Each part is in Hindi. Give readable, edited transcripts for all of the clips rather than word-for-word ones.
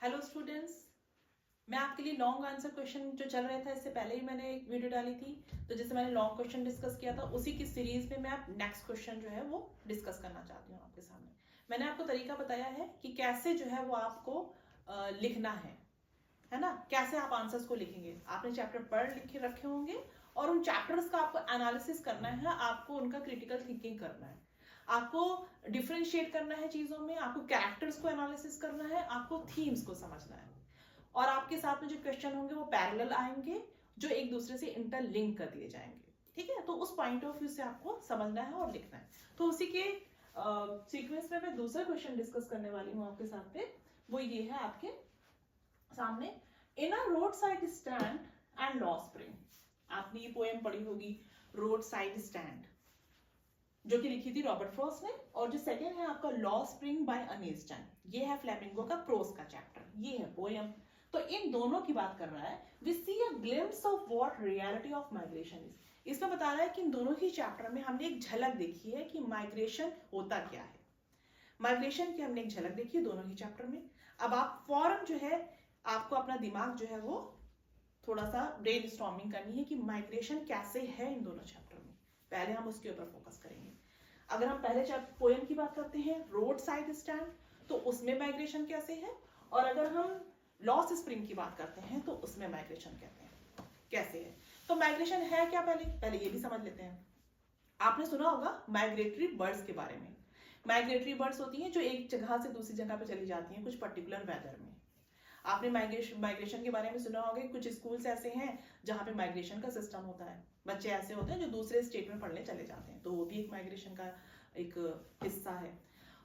हेलो स्टूडेंट्स, मैं आपके लिए लॉन्ग आंसर क्वेश्चन जो चल रहा था इससे पहले ही मैंने एक वीडियो डाली थी। तो जैसे मैंने लॉन्ग क्वेश्चन डिस्कस किया था उसी की सीरीज में मैं आप नेक्स्ट क्वेश्चन जो है वो डिस्कस करना चाहती हूँ आपके सामने। मैंने आपको तरीका बताया है कि कैसे जो है वो आपको लिखना है ना, कैसे आप आंसर्स को लिखेंगे। आपने चैप्टर पढ़ लिखे रखे होंगे और उन चैप्टर्स का आपको एनालिसिस करना है, आपको उनका क्रिटिकल थिंकिंग करना है, आपको डिफरेंशिएट करना है चीजों में, आपको कैरेक्टर्स को एनालिसिस करना है, आपको थीम्स को समझना है। और आपके साथ में जो क्वेश्चन होंगे वो पैरेलल आएंगे, जो एक दूसरे से इंटरलिंक कर दिए जाएंगे। ठीक है, तो उस पॉइंट ऑफ व्यू से आपको समझना है और लिखना है। तो उसी के सीक्वेंस में मैं दूसरा क्वेश्चन डिस्कस करने वाली हूँ आपके साथ में। वो ये है आपके सामने, in a roadside stand and लॉ स्प्रिंग। आपने ये पोएम पढ़ी होगी, रोड साइड स्टैंड, जो कि लिखी थी रॉबर्ट फ्रॉस्ट ने। और जो सेकंड है आपका लॉ स्प्रिंग बाय अनीस स्टैन, ये है फ्लेमिंगो का प्रोस का चैप्टर, ये है पोएम। तो इन दोनों की बात कर रहा है। We see a glimpse of what reality of migration is. इसमें बता रहा है कि इन दोनों ही चैप्टर में हमने एक झलक देखी है कि माइग्रेशन होता क्या है। माइग्रेशन की हमने एक झलक देखी है दोनों ही चैप्टर में। अब आप फौरन जो है आपको अपना दिमाग जो है वो थोड़ा सा ब्रेन स्टॉर्मिंग करनी है कि माइग्रेशन कैसे है इन दोनों चैप्टर में। पहले हम उसके ऊपर फोकस करेंगे। अगर हम पहले चैप्टर पोएम की बात करते हैं, रोड साइड स्टैंड, तो उसमें माइग्रेशन कैसे है। और अगर हम लॉस स्प्रिंग की बात करते हैं तो उसमें माइग्रेशन कहते हैं कैसे है। तो माइग्रेशन है क्या, पहले ये भी समझ लेते हैं। आपने सुना होगा माइग्रेटरी बर्ड्स के बारे में। माइग्रेटरी बर्ड्स होती हैं जो एक जगह से दूसरी जगह पे चली जाती हैं कुछ पर्टिकुलर वेदर में। आपने माइग्रेशन के बारे में सुना होगा, कुछ स्कूल्स ऐसे हैं जहाँ पे माइग्रेशन का सिस्टम होता है। बच्चे ऐसे होते हैं जो दूसरे स्टेट में पढ़ने चले जाते हैं, तो वो भी एक माइग्रेशन का एक हिस्सा है।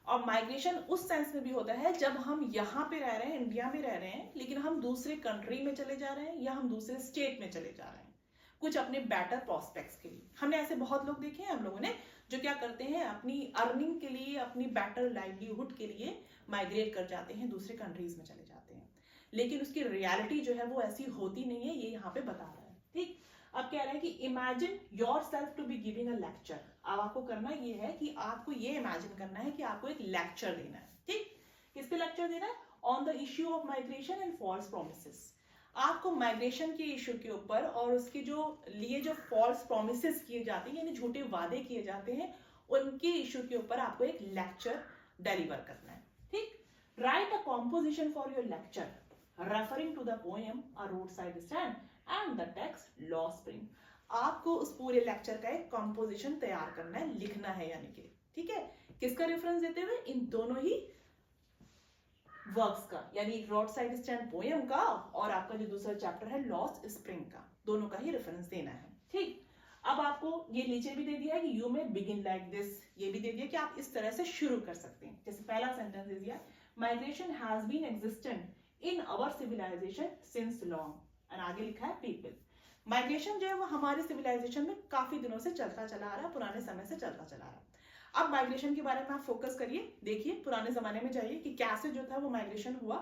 और माइग्रेशन उस सेंस में भी होता है जब हम यहाँ पे रह रहे हैं, इंडिया में रह रहे हैं, लेकिन हम दूसरे कंट्री में चले जा रहे हैं या हम दूसरे स्टेट में चले जा रहे हैं कुछ अपने बेटर प्रोस्पेक्ट्स के लिए। हमने ऐसे बहुत लोग देखे हैं हम लोगों ने, जो क्या करते हैं अपनी अर्निंग के लिए, अपनी बेटर लाइवलीहुड के लिए माइग्रेट कर जाते हैं, दूसरे कंट्रीज में चले जाते हैं। लेकिन उसकी रियलिटी जो है वो ऐसी होती नहीं है, ये यहाँ पे बता रहा है। ठीक, अब कह रहे हैं कि imagine yourself to be giving a lecture. अब आपको करना ये है कि आपको ये इमेजिन करना है कि आपको एक लेक्चर देना है। ठीक, किस पे लेक्चर देना है? On the issue of migration and false promises. आपको माइग्रेशन के इश्यू के ऊपर और उसके जो लिए जो फॉल्स प्रोमिसेस किए जाते हैं, यानी झूठे वादे किए जाते हैं, उनके इश्यू के ऊपर आपको एक लेक्चर डिलीवर करना है। ठीक, right a composition for your lecture referring to the poem A Roadside Stand and the text Law Spring। आपको उस पूरे लेक्चर का एक कंपोजिशन तैयार करना है, लिखना है यानी कि। ठीक है, किसका रेफरेंस देते हुए? इन दोनों ही वर्क्स का, यानी रोड साइड स्टैंड पोएम का और आपका जो दूसरा चैप्टर है लॉस्ट स्प्रिंग का, दोनों का ही रेफरेंस देना है। ठीक, अब आपको ये नीचे भी दे दिया है कि you may begin like this, ये भी दे दिया कि आप इस तरह से शुरू कर सकते हैं। जैसे पहला सेंटेंस दे दिया, migration has been existent in our civilisation since long, और आगे लिखा है पीपल। माइग्रेशन जो है वो हमारे सिविलाइजेशन में काफी दिनों से चलता चला आ रहा है, पुराने समय से चलता चला आ रहा है। अब माइग्रेशन के बारे में आप फोकस करिए, देखिए पुराने जमाने में जाइए कि कैसे जो था वो माइग्रेशन हुआ,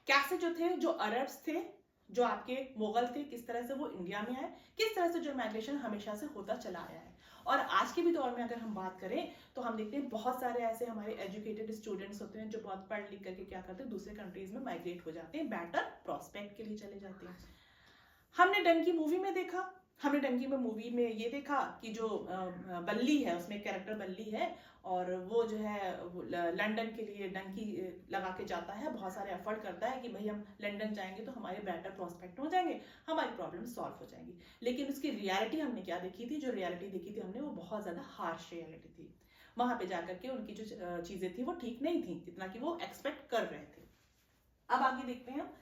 कैसे जो थे, जो अरब्स थे, जो आपके मुगल थे, किस तरह से वो इंडिया में आए, किस तरह से जो माइग्रेशन हमेशा से होता चला आया है। और आज के भी दौर में अगर हम बात करें तो हम देखते हैं बहुत सारे ऐसे हमारे एजुकेटेड स्टूडेंट्स होते हैं जो बहुत पढ़ लिख करके क्या करते हैं, दूसरे कंट्रीज में माइग्रेट हो जाते हैं, बेटर प्रोस्पेक्ट के लिए चले जाते हैं। हमने डंकी मूवी में देखा, हमने डंकी में मूवी में ये देखा कि जो बल्ली है, उसमें कैरेक्टर बल्ली है और वो जो है लंदन के लिए डंकी लगा के जाता है, बहुत सारे एफर्ट करता है कि भाई हम लंदन जाएंगे तो हमारे बेटर प्रोस्पेक्ट हो जाएंगे, हमारी प्रॉब्लम सॉल्व हो जाएंगी। लेकिन उसकी रियलिटी हमने क्या देखी थी? जो रियलिटी देखी थी हमने वो बहुत ज्यादा हार्श रियलिटी थी। वहां पे जाकर के उनकी जो चीजें थी वो ठीक नहीं थी जितना कि वो एक्सपेक्ट कर रहे थे। अब आगे देखते हैं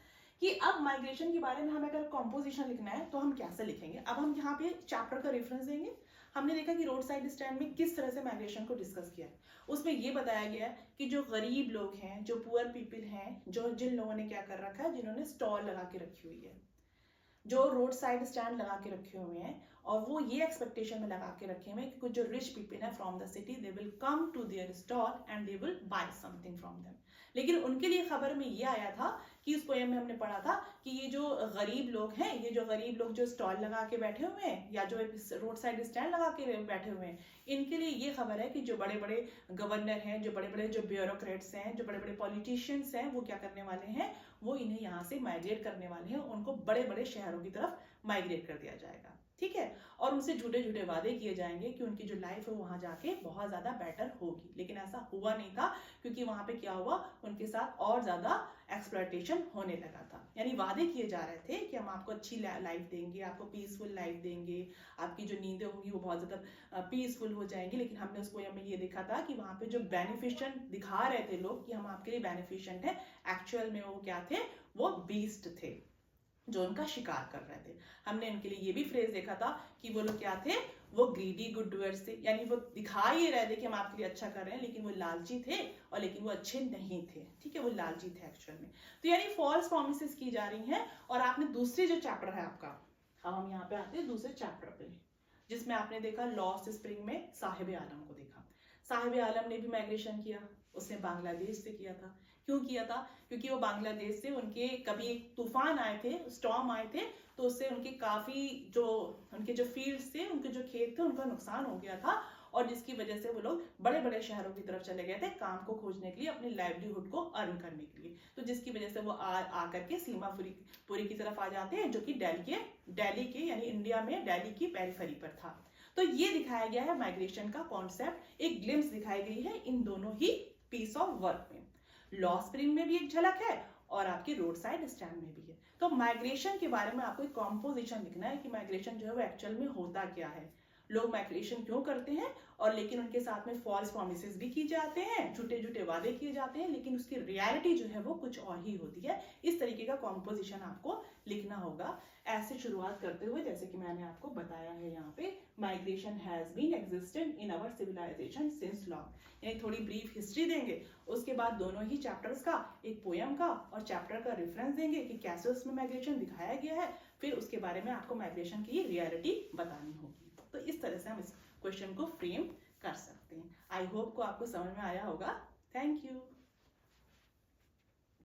कि अब माइग्रेशन के बारे में हमें अगर कॉम्पोजिशन लिखना है तो हम कैसे लिखेंगे। अब हम यहाँ पे चैप्टर का रेफरेंस देंगे। हमने देखा कि रोड साइड स्टैंड में किस तरह से माइग्रेशन को डिस्कस किया है। उसमें ये बताया गया है कि जो गरीब लोग हैं, जो पुअर पीपल हैं, जो जिन लोगों ने क्या कर रखा है, जिन्होंने स्टॉल लगा के रखी हुई है, जो रोड साइड स्टैंड लगा के रखे हुए हैं, और वो ये एक्सपेक्टेशन में लगा के रखे हुए हैं कि कुछ जो रिच पीपल है from the city, they will come to their stall and they will buy something from them. लेकिन उनके लिए खबर में ये आया था कि इस पोएम में हमने पढ़ा था कि ये जो गरीब लोग हैं, ये जो गरीब लोग जो स्टॉल लगा के बैठे हुए हैं या जो रोड साइड स्टैंड लगा के बैठे हुए हैं, इनके लिए ये खबर है कि जो बड़े बड़े गवर्नर हैं, जो बड़े बड़े जो ब्यूरोक्रेट्स हैं, जो बड़े बड़े पॉलिटिशियंस हैं, वो क्या करने वाले हैं, वो इन्हें यहाँ से माइग्रेट करने वाले हैं, उनको बड़े बड़े शहरों की तरफ माइग्रेट कर दिया जाएगा, ठीक है। और उनसे झूठे झूठे वादे किए जाएंगे कि उनकी जो लाइफ है वहां जाके बहुत ज्यादा बेटर होगी, लेकिन ऐसा हुआ नहीं था, क्योंकि वहां पे क्या हुआ, उनके साथ और ज्यादा एक्सप्लॉयटेशन होने लगा था। यानी वादे किए जा रहे थे कि हम आपको अच्छी लाइफ देंगे, आपको पीसफुल लाइफ देंगे, आपकी जो नींदें होंगी वो बहुत ज्यादा पीसफुल हो जाएंगी, लेकिन हमने उसको हमें ये देखा था कि वहां पे जो बेनिफिशिएंट दिखा रहे थे लोग कि हम आपके लिए बेनिफिशिएंट है, एक्चुअल में वो क्या थे, वो बीस्ट थे जो उनका शिकार कर रहे थे। हमने इनके लिए ये भी फ्रेज देखा था कि वो लोग क्या थे, वो ग्रीडी गुड डूअर्स थे, यानी वो दिखा ये रहे थे कि हम आपके लिए अच्छा कर रहे हैं, लेकिन वो लालची थे, और लेकिन वो अच्छे नहीं थे, ठीक है, वो लालची थे एक्चुअल में। तो यानी फॉल्स प्रॉमिसेस की जा रही हैं। और आपने दूसरे जो चैप्टर है आपका, अब हम यहाँ पे आते हैं दूसरे चैप्टर पे, जिसमें आपने देखा लॉस्ट स्प्रिंग में साहिब आलम को देखा। साहिब आलम ने भी माइग्रेशन किया, उसने बांग्लादेश से किया था। क्यों किया था? क्योंकि वो बांग्लादेश से उनके कभी एक तूफान आए थे, स्टॉर्म आए थे, तो उससे उनके काफी जो उनके जो फील्ड्स थे, उनके जो खेत थे, उनका नुकसान हो गया था, और जिसकी वजह से वो लोग बड़े बड़े शहरों की तरफ चले गए थे काम को खोजने के लिए, अपनी लाइवलीहुड को अर्न करने के लिए। तो जिसकी वजह से वो आकर के सीमापुरी की तरफ आ जाते हैं, जो कि दिल्ली के यानी इंडिया में दिल्ली की पेरिफेरी पर था। तो ये दिखाया गया है माइग्रेशन का कॉन्सेप्ट, एक ग्लिम्स दिखाई गई है इन दोनों ही पीस ऑफ वर्क में। लॉ स्प्रिंग में भी एक झलक है और आपके रोड साइड स्टैंड में भी है। तो माइग्रेशन के बारे में आपको एक कॉम्पोजिशन लिखना है कि माइग्रेशन जो है वो एक्चुअल में होता क्या है, लोग माइग्रेशन क्यों करते हैं, और लेकिन उनके साथ में फॉल्स प्रॉमिसेस भी किए जाते हैं, झूठे झूठे वादे किए जाते हैं, लेकिन उसकी रियलिटी जो है वो कुछ और ही होती है। इस तरीके का कॉम्पोजिशन आपको लिखना होगा। ऐसे शुरुआत करते हुए, जैसे कि मैंने आपको बताया है यहाँ पे, migration has been existent in our civilisation since long, यानी थोड़ी ब्रीफ हिस्ट्री देंगे, उसके बाद दोनों ही चैप्टर्स का, एक पोयम का और चैप्टर का रेफरेंस देंगे कि कैसे उसमें माइग्रेशन दिखाया गया है, फिर उसके बारे में आपको माइग्रेशन की रियलिटी बतानी होगी। तो इस तरह से हम इस क्वेश्चन को फ्रेम कर सकते हैं। आई होप को आपको समझ में आया होगा। Thank you.